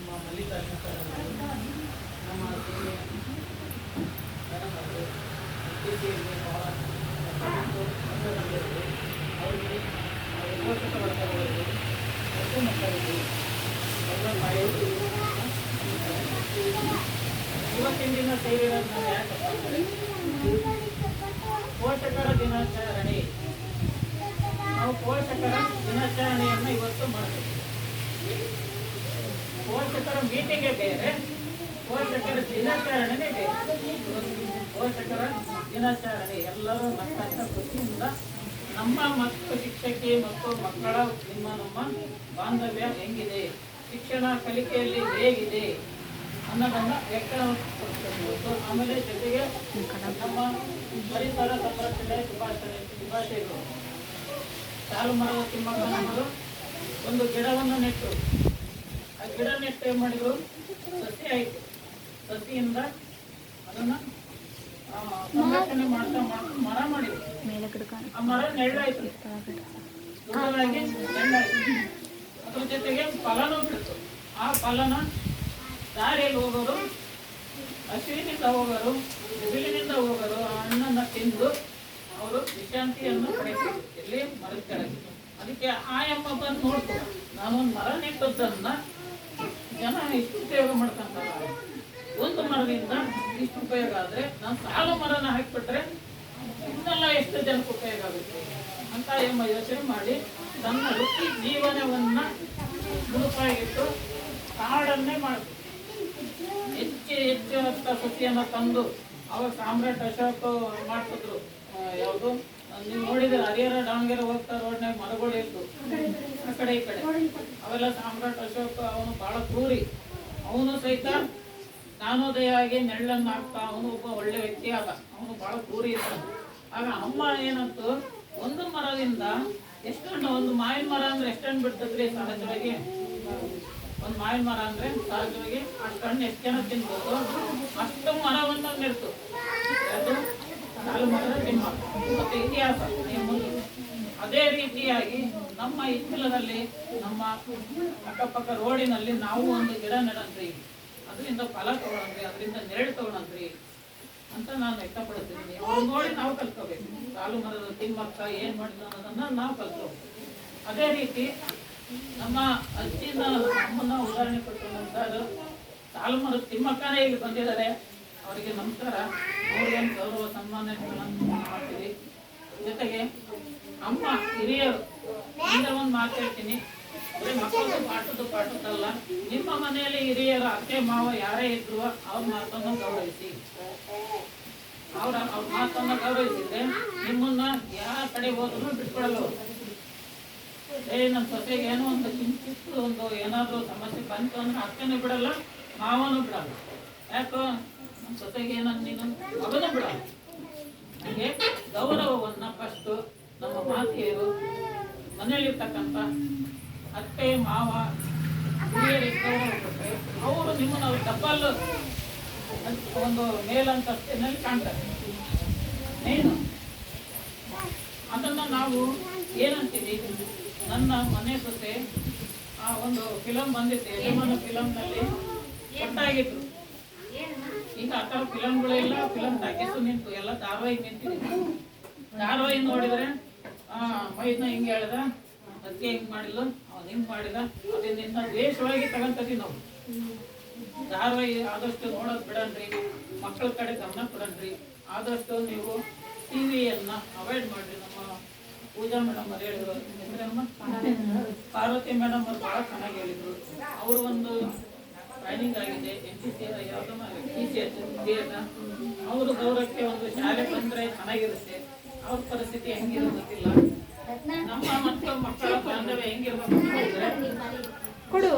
ನಮ್ಮ ಮಲ್ಲಿಕಾರ್ಜುನ ಸರ್ ನಮ್ಮ ಸೇವೆ ಮೇಡಮ್ ಅವರು ಇತ್ತೀಚೆಗೆ ಭಾಳ ಅವರಿಗೆ ಪೋಷಕ ವರ್ಗದವರಿಗೆ ಮತ್ತು ಮಕ್ಕಳಿಗೆ ಎಲ್ಲ ಮಾಡಿ ಇವತ್ತಿನ ದಿನ ಸೇವೆಗಳನ್ನು ಯಾಕಪ್ಪ ಅಂದರೆ ಪೋಷಕರ ದಿನಾಚರಣೆ. ನಾವು ಪೋಷಕರ ದಿನಾಚರಣೆಯನ್ನು ಇವತ್ತು ಮಾಡಬೇಕು. ಪೋಷಕರ ಮೀಟಿಂಗೇ ಬೇರೆ, ಪೋಷಕರ ದಿನಾಚರಣೆನೇ ಬೇರೆ. ಪೋಷಕರ ದಿನಾಚರಣೆ ಎಲ್ಲರೂ ನಕ್ಕಂತ ಖುಷಿಯಿಂದ ನಮ್ಮ ಮಕ್ಕಳು ಶಿಕ್ಷಕಿ ಮತ್ತು ಮಕ್ಕಳ ನಮ್ಮ ಬಾಂಧವ್ಯ ಹೆಂಗಿದೆ, ಶಿಕ್ಷಣ ಕಲಿಕೆಯಲ್ಲಿ ಹೇಗಿದೆ ಅನ್ನೋದನ್ನು ವ್ಯಕ್ತಪಡಿಸಬಹುದು. ಆಮೇಲೆ ಜೊತೆಗೆ ನಮ್ಮ ಪರಿಸರ ಸಂರಕ್ಷಣೆ ಶುಭಾಶಯಗಳು. ಸಾಲು ಮರದ ತಿಮ್ಮಕ್ಕನವರು ಒಂದು ಗಿಡವನ್ನು ನೆಟ್ಟು, ಆ ಗಿಡ ನೆಟ್ಟು ಏನು ಮಾಡಿದ್ರು, ಸಸಿ ಆಯಿತು. ಸಸಿಯಿಂದ ಅದನ್ನು ಸಂರಕ್ಷಣೆ ಮಾಡ್ತಾ ಮರ ಮಾಡಿದ್ರು. ಆ ಮರ ನೆರಳಾಯ್ತು, ದೊಡ್ಡದಾಗಿ ನೆರಳಾಯ್ತು. ಅದ್ರ ಜೊತೆಗೆ ಫಲನೂ ಬಿಡ್ತು. ಆ ಫಲನ ದಾರಿಯಲ್ಲಿ ಹೋಗೋರು, ಹಸುವಿನಿಂದ ಹೋಗೋರು, ಬಿಸಿಲಿನಿಂದ ಹೋಗೋರು ಆ ಹಣ್ಣನ್ನು ತಿಂದು ಅವರು ವಿಶ್ರಾಂತಿಯನ್ನು ಪಡೆಯುತ್ತಿದ್ರು ಇಲ್ಲಿ ಮರದ ಕೆಳಗೆ. ಅದಕ್ಕೆ ಆ ಎಮ್ಮ ಬಂದು ನೋಡ್ತು, ನಾನೊಂದು ಮರ ನೆಟ್ಟದ್ದನ್ನ ಜನ ಇಷ್ಟು ಉಪಯೋಗ ಮಾಡ್ಕೊಂತಾರ, ಒಂದು ಮರದಿಂದ ಇಷ್ಟು ಉಪಯೋಗ ಆದರೆ ನಾನು ಸಾಲು ಮರನ ಹಾಕಿಬಿಟ್ರೆ ಇನ್ನೆಲ್ಲ ಎಷ್ಟು ಜನಕ್ಕೆ ಉಪಯೋಗ ಆಗುತ್ತೆ ಅಂತ ಎಮ್ಮ ಯೋಚನೆ ಮಾಡಿ ತನ್ನ ವೃತ್ತಿ ಜೀವನವನ್ನ ಮುಡುಪಾಗಿಟ್ಟು ಕಾಡನ್ನೇ ಮಾಡಿದ್ರು. ಹೆಚ್ಚು ಅಂತ ಸಸಿಯನ್ನು ತಂದು ಅವಾಗ ಸಾಮ್ರಾಟ್ ಅಶೋಕ್ ಮಾಡ್ತಿದ್ರು. ಯಾವುದು ನೀವು ನೋಡಿದ್ರೆ ಹರಿಹರ ದಾವಣಗೆರೆ ಹೋಗ್ತಾ ರೋಡ್ನಾಗ ಮರಗಳು ಇತ್ತು ಆ ಕಡೆ ಈ ಕಡೆ. ಅವೆಲ್ಲ ಸಾಮ್ರಾಟ್ ಅಶೋಕ್ ಅವನು ಬಹಳ ಕ್ರೂರಿ. ಅವನು ಸಹಿತ ಜ್ಞಾನೋದಯ ಆಗಿ ನೆರಳನ್ನು ಹಾಕ್ತಾ ಅವನು ಒಬ್ಬ ಒಳ್ಳೆ ವ್ಯಕ್ತಿ ಆದ. ಅವನು ಬಹಳ ಕ್ರೂರಿ ಇದ್ದ. ಆಗ ಅಮ್ಮ ಏನಂತು, ಒಂದು ಮರದಿಂದ ಎಷ್ಟು ಹಣ್ಣು, ಒಂದು ಮಾವಿನ ಮರ ಅಂದ್ರೆ ಎಷ್ಟು ಹಣ್ಣು ಬಿಡ್ತದ್ರಿ ಸಹಜವಾಗಿ. ಒಂದು ಮಾವಿನ ಮರ ಅಂದ್ರೆ ಸಹಜವಾಗಿ ಅಷ್ಟು ಹಣ್ಣು ಎಷ್ಟು ಜನ ತಿನ್ಬೋದು, ಅಷ್ಟು ಮರವನ್ನು ನೆಡ್ತು. ಅದು ಸಾಲು ಮರದ ತಿಮ್ಮ ಮತ್ತೆ ಇತಿಹಾಸ. ಅದೇ ರೀತಿಯಾಗಿ ನಮ್ಮ ಇತ್ತಿಲದಲ್ಲಿ ನಮ್ಮ ಅಕ್ಕಪಕ್ಕ ರೋಡಿನಲ್ಲಿ ನಾವು ಒಂದು ಗಿಡ ನೆಡನ್ರಿ, ಅದರಿಂದ ಫಲ ತಗೊಳನ್ರಿ, ಅದರಿಂದ ನೆರಳು ತಗೊಳನ್ರಿ ಅಂತ ನಾನು ವ್ಯಕ್ತಪಡಿಸ್ತೀನಿ. ಅವ್ರು ನೋಡಿ ನಾವು ಕಲ್ತ್ಕೋಬೇಕು. ಸಾಲು ಮರದ ತಿಮ್ಮಕ್ಕ ಏನ್ ಮಾಡಿದ ಅನ್ನೋದನ್ನ ನಾವು ಕಲ್ತ್ಕೋಬೇಕು. ಅದೇ ರೀತಿ ನಮ್ಮ ಅಜ್ಜಿನ ಅಮ್ಮನ ಉದಾಹರಣೆ ಕೊಟ್ಟಿರುವಂತಹದ್ದು ಸಾಲು ಮರದ ತಿಮ್ಮಕ್ಕನೇ ಇಲ್ಲಿ ಬಂದಿದ್ದಾರೆ. ಅವರಿಗೆ ನಮಸ್ಕಾರ, ಅವ್ರಿಗೆ ಗೌರವ ಸನ್ಮಾನಗಳನ್ನು ಮಾಡ್ತೀವಿ. ಜೊತೆಗೆ ಅಮ್ಮ ಹಿರಿಯರು ಅಂದ್ರೆ ಒಂದು ಮಾತು ಹೇಳ್ತೀನಿ, ಮಕ್ಕಳದು ಪಾಠದಲ್ಲ, ನಿಮ್ಮ ಮನೆಯಲ್ಲಿ ಹಿರಿಯರು ಅತ್ತೆ ಮಾವ ಯಾರೇ ಇದ್ರು ಅವ್ರ ಮಾತನ್ನು ಗೌರವಿಸಿ. ಅವ್ರ ಮಾತನ್ನು ಗೌರವಿಸಿದ್ರೆ ನಿಮ್ಮನ್ನ ಯಾವ ಕಡೆ ಹೋದ್ರು ಬಿಟ್ಕೊಡಲ್ಲ. ನಮ್ಮ ಸೊಸೆಗೆ ಏನೋ ಒಂದು ಕಿಂಚಿತ್ತು ಒಂದು ಏನಾದರೂ ಸಮಸ್ಯೆ ಬಂತು ಅಂದ್ರೆ ಅತ್ತೆನೂ ಬಿಡಲ್ಲ, ಮಾವನೂ ಬಿಡಲ್ಲ. ಯಾಕೋ ನಮ್ಮ ಸೊಸೆಗೆ ಏನಂತ ನೀನು ಮಗನೂ ಬಿಡಲ್ಲ. ಹಾಗೆ ಗೌರವವನ್ನು ಫಸ್ಟು ನಮ್ಮ ಮಾತೆಯರು ಮನೆಯಲ್ಲಿರ್ತಕ್ಕಂಥ ಅತ್ತೆ ಮಾವ ಹಿರಿಯರಿಗೆ ಗೌರವ ಕೊಟ್ಟರೆ ಅವರು ನಿಮ್ಮನ್ನು ಅವ್ರ ಡಬ್ಬಲ್ ಒಂದು ಮೇಲಂತಸ್ತಿನಲ್ಲಿ ಕಾಣ್ತಾರೆ. ಏನು ಅದನ್ನು ನಾವು ಏನಂತೀವಿ, ನನ್ನ ಮನೆ ಸೊಸೆ ಆ ಒಂದು ಫಿಲಮ್ ಬಂದಿತ್ತು, ಯಜಮಾನ ಫಿಲಮ್ನಲ್ಲಿ ಒಟ್ಟಾಗಿತ್ತು. ಈಗ ಆ ಥರ ಫಿಲಮ್ಗಳೆಲ್ಲ ಫಿಲಮ್ ಟಾಕೀಸು ನಿಂತು ಎಲ್ಲ ಧಾರಾವಾಹಿ ನಿಂತಿದೆ. ಧಾರಾವಾಹಿ ನೋಡಿದರೆ ಮೈದ್ನ ಹಿಂಗೆ ಹೇಳ್ದ, ಅದಕ್ಕೆ ಹಿಂಗೆ ಮಾಡಿಲ್ಲ, ಅವ್ನು ಹಿಂಗೆ ಮಾಡಿದ, ಅದರಿಂದ ದ್ವೇಷವಾಗಿ ತಗೊಂತೀವಿ ನಾವು. ಧಾರಾವಾಹಿ ಆದಷ್ಟು ನೋಡೋದು ಬಿಡನ್ರಿ, ಮಕ್ಕಳ ಕಡೆ ಗಮನ ಕೊಡನ್ರಿ. ಆದಷ್ಟು ನೀವು ಟಿವಿಯನ್ನು ಅವಾಯ್ಡ್ ಮಾಡಿರಿ. ನಮ್ಮ ಪೂಜಾ ಮೇಡಮ್ ಅವ್ರು ಹೇಳಿದ್ರು, ಹೆಸರಮ್ಮ ಪಾರ್ವತಿ ಮೇಡಮ್ ಅವ್ರು ಭಾಳ ಚೆನ್ನಾಗಿ ಹೇಳಿದರು. ಅವರು ಒಂದು ಟ್ರೈನಿಂಗ್ ಆಗಿದೆ NCC ಯಾವುದೋ ಅವರು ಗೌರವಕ್ಕೆ ಒಂದು ಶಾಲೆ ಬಂದರೆ ಚೆನ್ನಾಗಿರುತ್ತೆ. ಅವ್ರ ಪರಿಸ್ಥಿತಿ ಹೆಂಗಿರೋ ಗೊತ್ತಿಲ್ಲ. ನಮ್ಮ ಮಕ್ಕಳ ಬಾಂಧವ್ಯ ಹೆಂಗಿರ್ಬೇಕು ಕೊಡು.